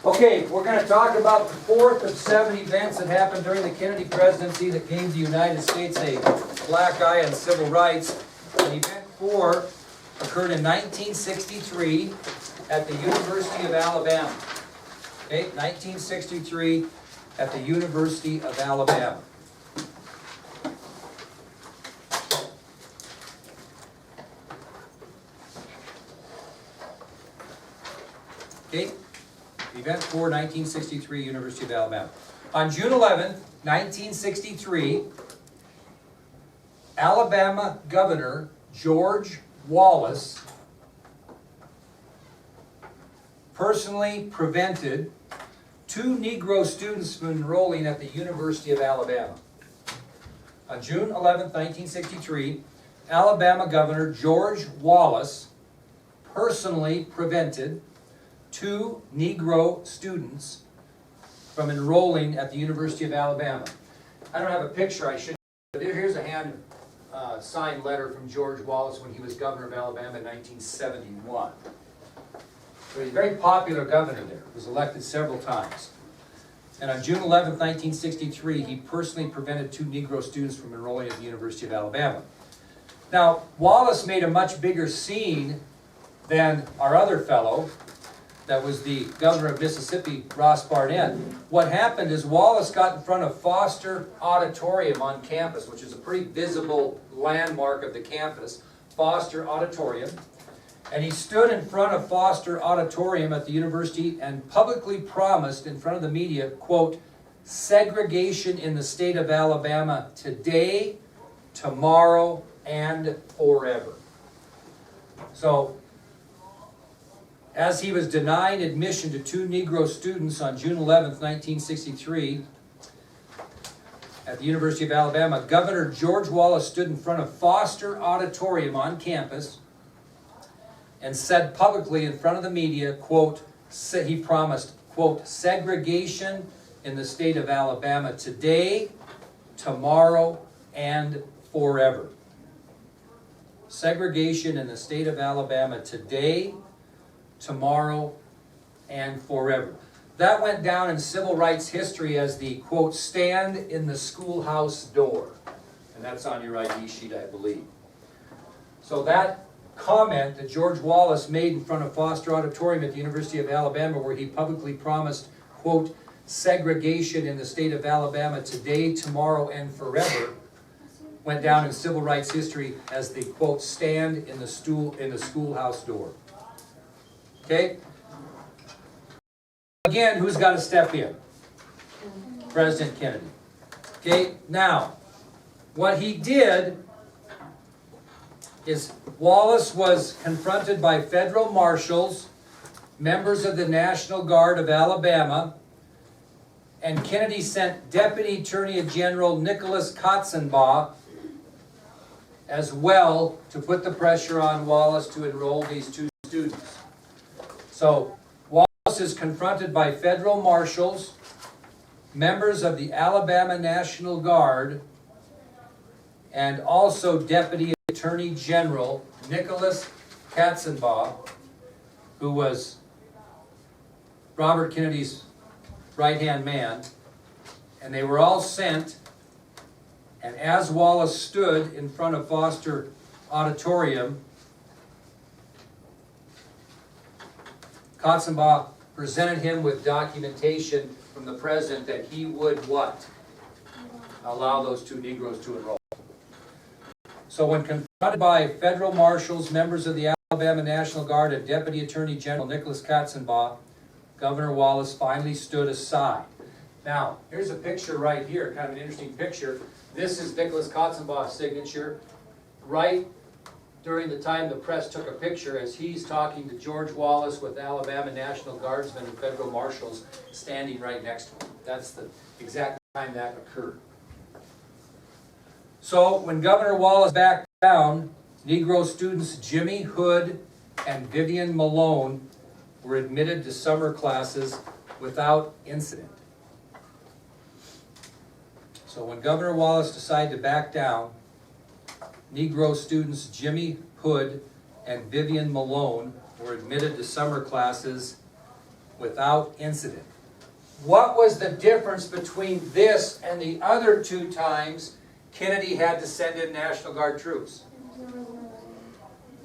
Okay, we're going to talk about the fourth of 7 events that happened during the Kennedy presidency that gave the United States a black eye on civil rights. And event 4 occurred in 1963 at the University of Alabama. Okay, 1963 at the University of Alabama. Okay, event 4, 1963, University of Alabama. On June 11th, 1963, Alabama Governor George Wallace personally prevented 2 Negro students from enrolling at the University of Alabama. On June 11th, 1963, Alabama Governor George Wallace personally prevented 2 Negro students from enrolling at the University of Alabama. I don't have a picture, I should, but here's a hand signed letter from George Wallace when he was governor of Alabama in 1971. So he's a very popular governor there, was elected several times. And on June 11, 1963, he personally prevented 2 Negro students from enrolling at the University of Alabama. Now, Wallace made a much bigger scene than our other fellow, that was the governor of Mississippi, Ross Barnett. What happened is Wallace got in front of Foster Auditorium on campus, which is a pretty visible landmark of the campus, Foster Auditorium. And he stood in front of Foster Auditorium at the university and publicly promised in front of the media, quote, segregation in the state of Alabama today, tomorrow, and forever. So, as he was denying admission to 2 Negro students on June 11, 1963, at the University of Alabama, Governor George Wallace stood in front of Foster Auditorium on campus and said publicly in front of the media, quote, he promised, quote, segregation in the state of Alabama today, tomorrow, and forever. Segregation in the state of Alabama today, tomorrow, and forever. That went down in civil rights history as the, quote, stand in the schoolhouse door. And that's on your ID sheet, I believe. So that comment that George Wallace made in front of Foster Auditorium at the University of Alabama, where he publicly promised, quote, segregation in the state of Alabama today, tomorrow, and forever, went down in civil rights history as the, quote, stand in the schoolhouse door. Okay? Again, who's got to step in? President Kennedy. Okay, now, what he did is Wallace was confronted by federal marshals, members of the National Guard of Alabama, and Kennedy sent Deputy Attorney General Nicholas Katzenbach as well to put the pressure on Wallace to enroll these 2 students. So, Wallace is confronted by federal marshals, members of the Alabama National Guard, and also Deputy Attorney General Nicholas Katzenbach, who was Robert Kennedy's right-hand man, and they were all sent, and as Wallace stood in front of Foster Auditorium, Katzenbach presented him with documentation from the president that he would what? Allow those 2 Negroes to enroll. So when confronted by federal marshals, members of the Alabama National Guard, and Deputy Attorney General Nicholas Katzenbach, Governor Wallace finally stood aside. Now, here's a picture right here, kind of an interesting picture. This is Nicholas Katzenbach's signature right during the time the press took a picture as he's talking to George Wallace with Alabama National Guardsmen and federal marshals standing right next to him. That's the exact time that occurred. So when Governor Wallace backed down, Negro students Jimmy Hood and Vivian Malone were admitted to summer classes without incident. So when Governor Wallace decided to back down, Negro students Jimmy Hood and Vivian Malone were admitted to summer classes without incident. What was the difference between this and the other two times Kennedy had to send in National Guard troops?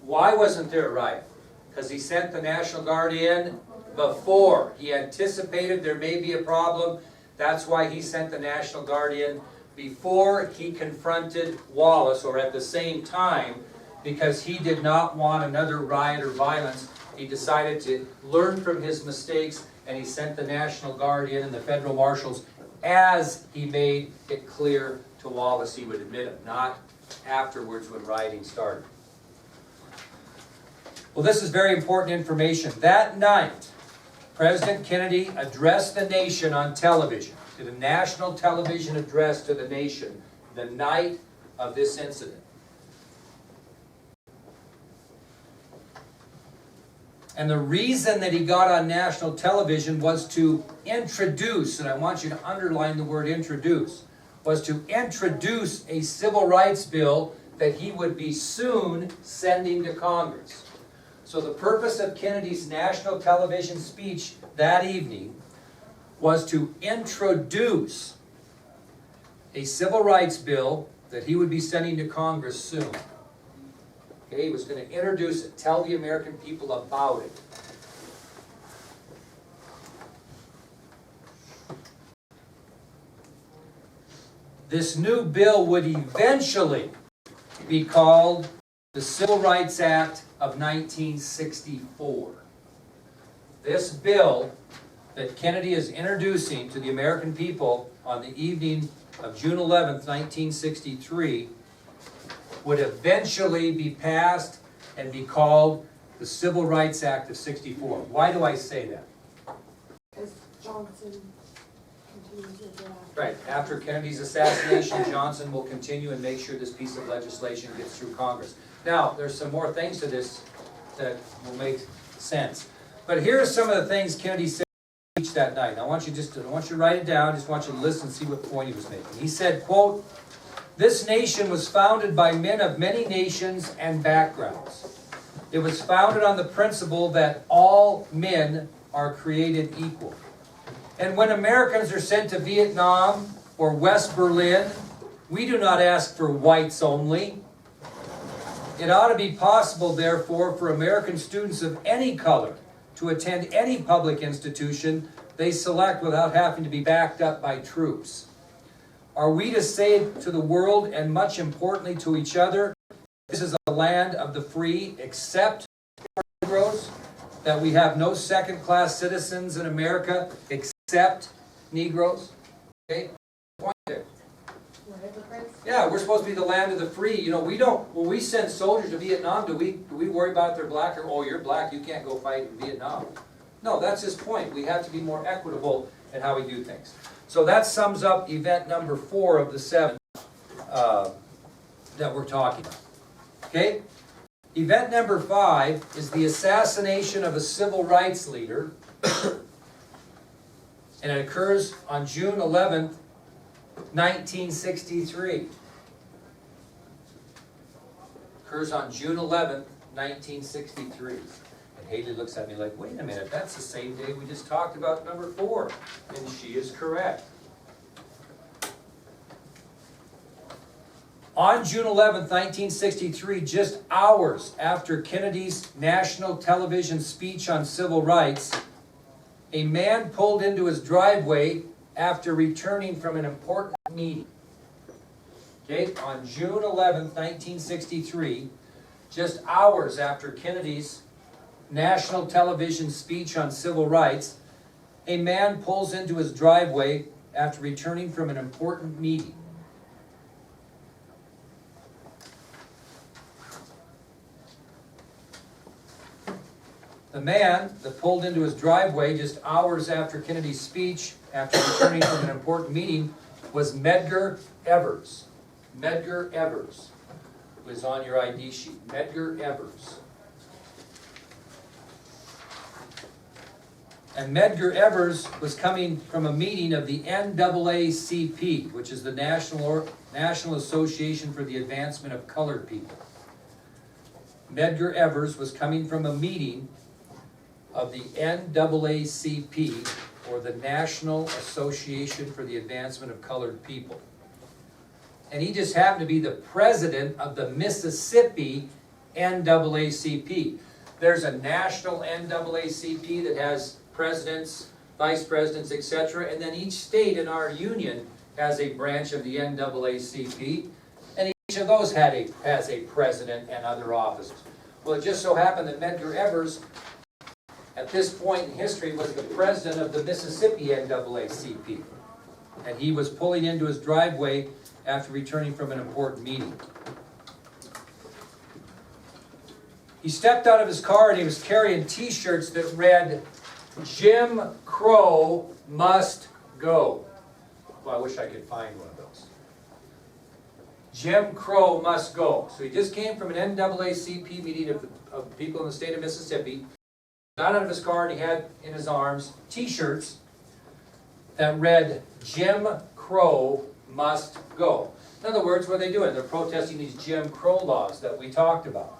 Why wasn't there a riot? Because he sent the National Guard in before. He anticipated there may be a problem. That's why he sent the National Guard in before he confronted Wallace, or at the same time, because he did not want another riot or violence. He decided to learn from his mistakes, and he sent the National Guard in and the federal marshals as he made it clear to Wallace he would admit it, not afterwards when rioting started. Well, this is very important information. That night, President Kennedy addressed the nation on television, did a national television address to the nation the night of this incident. And the reason that he got on national television was to introduce, and I want you to underline the word introduce, was to introduce a civil rights bill that he would be soon sending to Congress. So the purpose of Kennedy's national television speech that evening was to introduce a civil rights bill that he would be sending to Congress soon. Okay, he was going to introduce it, tell the American people about it. This new bill would eventually be called the Civil Rights Act of 1964. This bill that Kennedy is introducing to the American people on the evening of June 11th, 1963, would eventually be passed and be called the Civil Rights Act of 64. Why do I say that? Because Johnson continues to draft. Right, after Kennedy's assassination, Johnson will continue and make sure this piece of legislation gets through Congress. Now, there's some more things to this that will make sense. But here are some of the things Kennedy said in his speech that night. I want you to write it down, just want you to listen and see what point he was making. He said, quote, "This nation was founded by men of many nations and backgrounds. It was founded on the principle that all men are created equal. And when Americans are sent to Vietnam or West Berlin, we do not ask for whites only. It ought to be possible, therefore, for American students of any color to attend any public institution they select without having to be backed up by troops. Are we to say to the world, and much importantly to each other, this is a land of the free, except for Negroes, that we have no second-class citizens in America except Negroes?" Okay, point there. We're hypocrites. Yeah, we're supposed to be the land of the free. You know, we don't, when we send soldiers to Vietnam, do we worry about if they're black or, oh, you're black, you can't go fight in Vietnam? No, that's his point. We have to be more equitable in how we do things. So that sums up event number 4 of the 7 that we're talking about. Okay? Event number 5 is the assassination of a civil rights leader. And it occurs on June 11th, 1963. Occurs on June 11th, 1963. And Haley looks at me like, wait a minute, that's the same day we just talked about number 4. And she is correct. On June 11th, 1963, just hours after Kennedy's national television speech on civil rights, a man pulled into his driveway after returning from an important meeting. Okay, on June 11th, 1963, just hours after Kennedy's national television speech on civil rights, a man pulls into his driveway after returning from an important meeting. The man that pulled into his driveway just hours after Kennedy's speech, after returning from an important meeting, was Medgar Evers. Medgar Evers was on your ID sheet. Medgar Evers. And Medgar Evers was coming from a meeting of the NAACP, which is the National Association for the Advancement of Colored People. Medgar Evers was coming from a meeting of the NAACP, or the National Association for the Advancement of Colored People. And he just happened to be the president of the Mississippi NAACP. There's a national NAACP that has presidents, vice presidents, etc. And then each state in our union has a branch of the NAACP. And each of those has a president and other officers. Well, it just so happened that Medgar Evers, at this point in history, was the president of the Mississippi NAACP. And he was pulling into his driveway after returning from an important meeting. He stepped out of his car and he was carrying t-shirts that read, "Jim Crow must go." Well, I wish I could find one of those. Jim Crow must go. So he just came from an NAACP meeting of people in the state of Mississippi, got out of his car and he had in his arms t-shirts that read, "Jim Crow must go." In other words, what are they doing? They're protesting these Jim Crow laws that we talked about.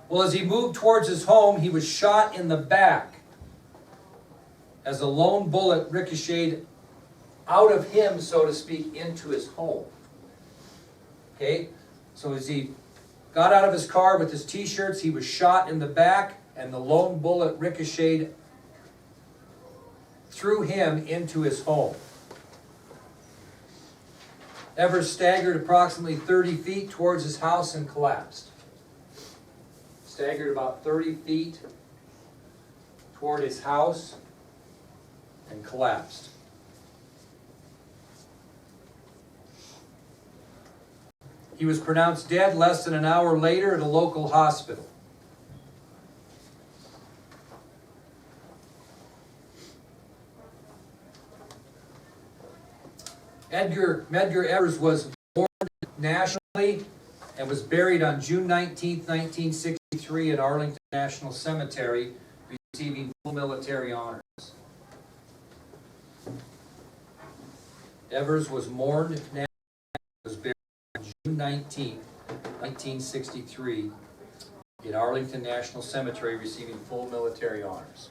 Well, as he moved towards his home, he was shot in the back as a lone bullet ricocheted out of him, so to speak, into his home. Okay? So as he got out of his car with his t-shirts, he was shot in the back, and the lone bullet ricocheted through him into his home. Evers staggered approximately 30 feet towards his house and collapsed. Staggered about 30 feet toward his house and collapsed. He was pronounced dead less than an hour later at a local hospital. Medgar Evers was born nationally and was buried on June 19, 1963 at Arlington National Cemetery, receiving full military honors. Evers was mourned nationally and was buried on June 19, 1963 at Arlington National Cemetery, receiving full military honors.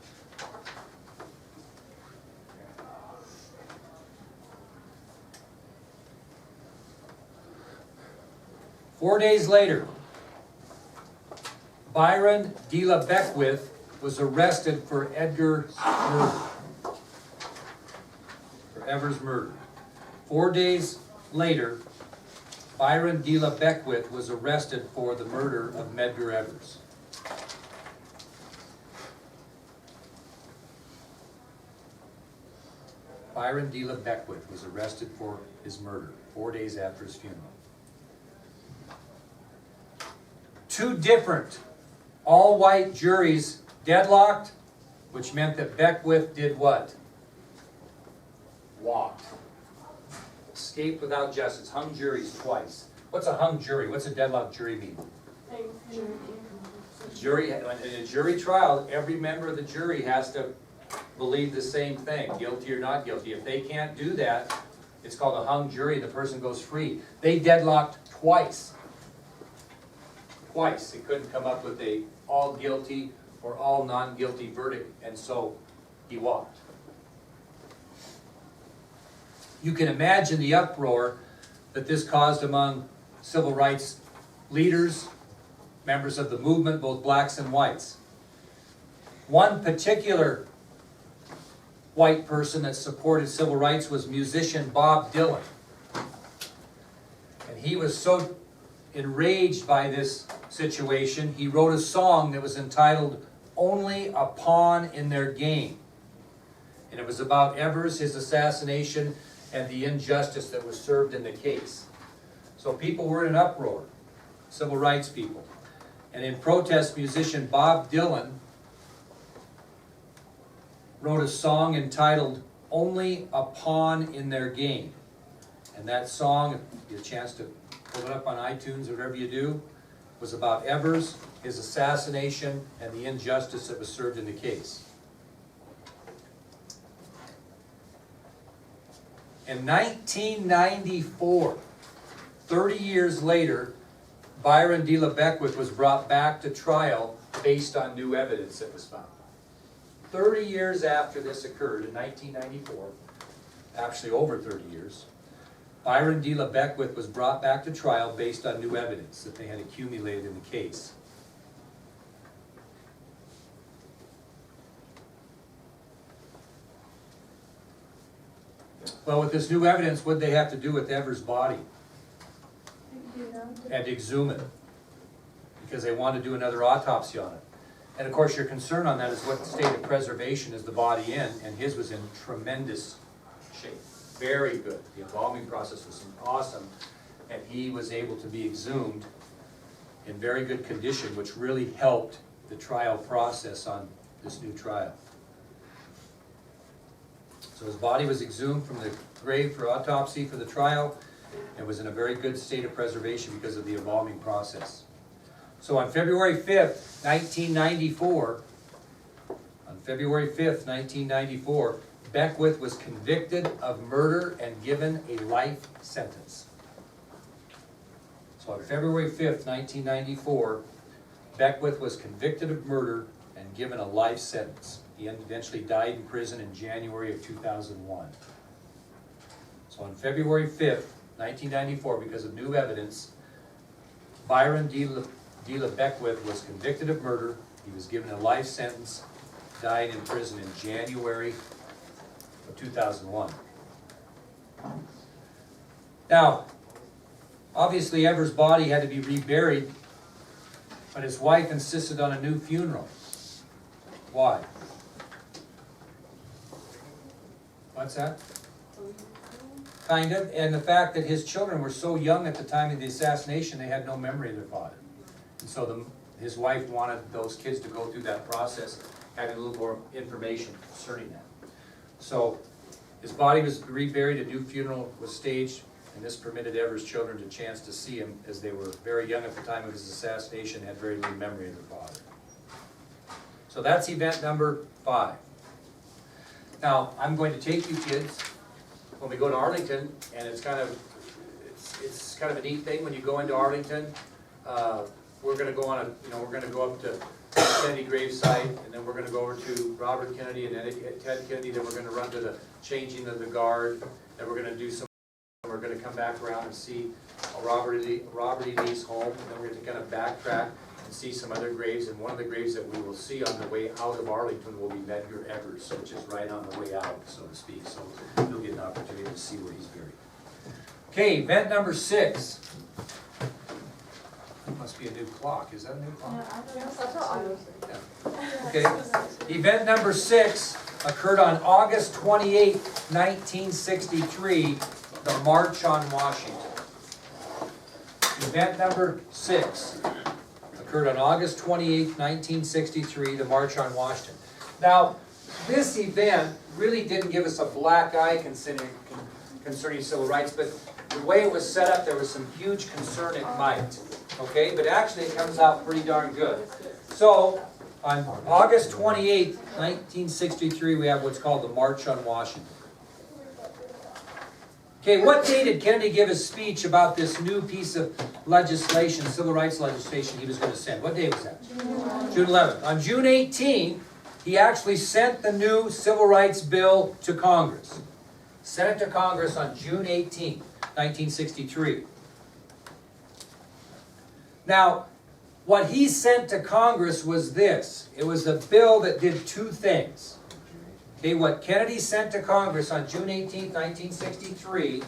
Four days later, Byron de la Beckwith was arrested for Evers' murder. 4 days later, Byron de la Beckwith was arrested for the murder of Medgar Evers. Byron de la Beckwith was arrested for his murder 4 days after his funeral. Two different all-white juries deadlocked, which meant that Beckwith did what? Walked. Escaped without justice. Hung juries twice. What's a hung jury? What's a deadlocked jury mean? Jury, in a jury trial, every member of the jury has to believe the same thing, guilty or not guilty. If they can't do that, it's called a hung jury. The person goes free. They deadlocked twice. Twice. They couldn't come up with a all guilty or all non-guilty verdict, and so he walked. You can imagine the uproar that this caused among civil rights leaders, members of the movement, both blacks and whites. One particular white person that supported civil rights was musician Bob Dylan. And he was so enraged by this situation, he wrote a song that was entitled "Only a Pawn in Their Game." And it was about Evers, his assassination, and the injustice that was served in the case. So people were in an uproar, civil rights people. And in protest, musician Bob Dylan wrote a song entitled "Only a Pawn in Their Game." And that song, if you get a chance to pull it up on iTunes or whatever you do, was about Evers, his assassination, and the injustice that was served in the case. In 1994, 30 years later, Byron de la Beckwith was brought back to trial based on new evidence that was found. 30 years after this occurred in 1994, actually over 30 years, Byron D. LeBeckwith was brought back to trial based on new evidence that they had accumulated in the case. Well, with this new evidence, what did they have to do with Evers' body? And exhume it, because they wanted to do another autopsy on it. And of course, your concern on that is what state of preservation is the body in, and his was in tremendous shape. Very good. The embalming process was awesome, and he was able to be exhumed in very good condition, which really helped the trial process on this new trial. So his body was exhumed from the grave for autopsy for the trial, and was in a very good state of preservation because of the embalming process. So on February 5th, 1994, Beckwith was convicted of murder and given a life sentence. So on February 5th, 1994, Beckwith was convicted of murder and given a life sentence. He eventually died in prison in January of 2001. So on February 5th, 1994, because of new evidence, Byron D. LeBeckwith was convicted of murder. He was given a life sentence, died in prison in January of 2001. Now, obviously Evers' body had to be reburied, but his wife insisted on a new funeral. Why? What's that? Kind of, and the fact that his children were so young at the time of the assassination, they had no memory of their father. And so his wife wanted those kids to go through that process, having a little more information concerning that. So his body was reburied, a new funeral was staged, and this permitted Evers' children a chance to see him, as they were very young at the time of his assassination, had very little memory of their father. So that's event number 5. Now, I'm going to take you kids when we go to Arlington, and it's kind of a neat thing when you go into Arlington. We're going to go on we're going to go up to Kennedy gravesite, and then we're going to go over to Robert Kennedy and then Ted Kennedy. Then we're going to run to the changing of the guard. Then we're going to do some. We're going to come back around and see Robert E. Lee's home, and then we're going to kind of backtrack and see some other graves. And one of the graves that we will see on the way out of Arlington will be Medgar Evers, which is right on the way out, so to speak. So you'll get an opportunity to see where he's buried. Okay, event number 6. That must be a new clock. Is that a new clock? Yeah. Okay. Event number 6 occurred on August 28, 1963, the March on Washington. Event number 6 occurred on August 28, 1963, the March on Washington. Now, this event really didn't give us a black eye concerning civil rights, but the way it was set up, there was some huge concern it might. Okay, but actually it comes out pretty darn good. So, on August 28, 1963, we have what's called the March on Washington. Okay, what day did Kennedy give his speech about this new piece of legislation, civil rights legislation he was going to send? What day was that? June 11th. On June 18, he actually sent the new civil rights bill to Congress. Sent it to Congress on June 18, 1963. Now, what he sent to Congress was this. It was a bill that did 2 things. Okay, what Kennedy sent to Congress on June 18, 1963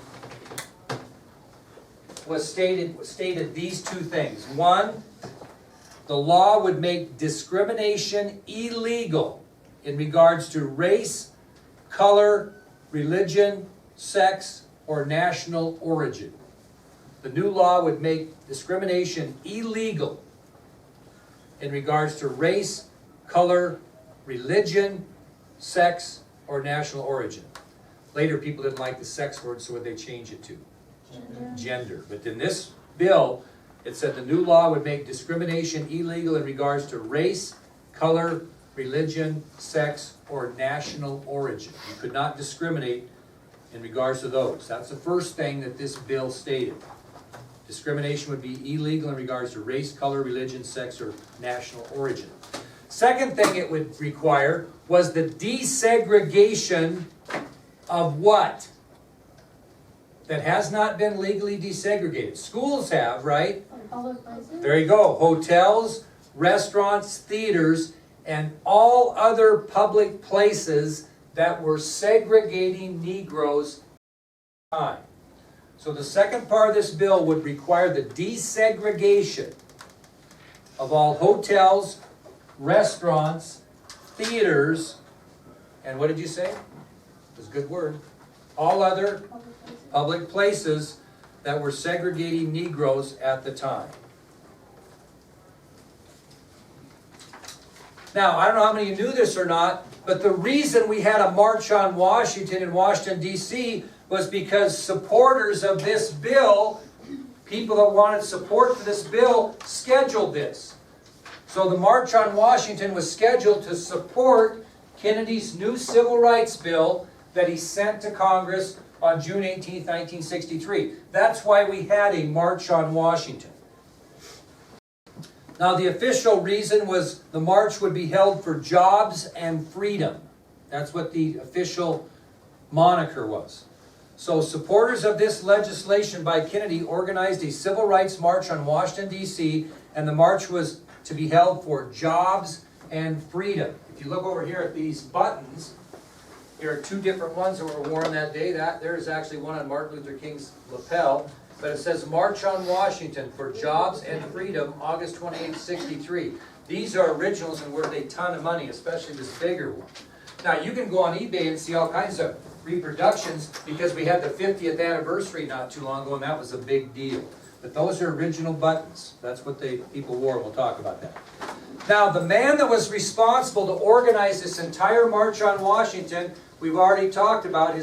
was stated these 2 things. 1, the law would make discrimination illegal in regards to race, color, religion, sex, or national origin. The new law would make discrimination illegal in regards to race, color, religion, sex, or national origin. Later, people didn't like the sex word, so what did they change it to? Gender. But in this bill, it said the new law would make discrimination illegal in regards to race, color, religion, sex, or national origin. You could not discriminate in regards to those. That's the first thing that this bill stated. Discrimination would be illegal in regards to race, color, religion, sex, or national origin. Second thing it would require was the desegregation of what? That has not been legally desegregated. Schools have, right? Public places? There you go. Hotels, restaurants, theaters, and all other public places that were segregating Negroes at the time. So the second part of this bill would require the desegregation of all hotels, restaurants, theaters, and what did you say? That's a good word. All other public places that were segregating Negroes at the time. Now, I don't know how many of you knew this or not, but the reason we had a March on Washington in Washington, D.C. was because supporters of this bill, people that wanted support for this bill, scheduled this. So the March on Washington was scheduled to support Kennedy's new civil rights bill that he sent to Congress on June 18, 1963. That's why we had a March on Washington. Now, the official reason was the march would be held for jobs and freedom. That's what the official moniker was. So supporters of this legislation by Kennedy organized a civil rights march on Washington, D.C., and the march was to be held for jobs and freedom. If you look over here at these buttons, here are two different ones that were worn that day. There's actually one on Martin Luther King's lapel. But it says March on Washington for Jobs and Freedom, August 28, 63. These are originals and worth a ton of money, especially this bigger one. Now you can go on eBay and see all kinds of reproductions because we had the 50th anniversary not too long ago and that was a big deal. But those are original buttons. That's what people wore. We'll talk about that. Now the man that was responsible to organize this entire March on Washington, we've already talked about.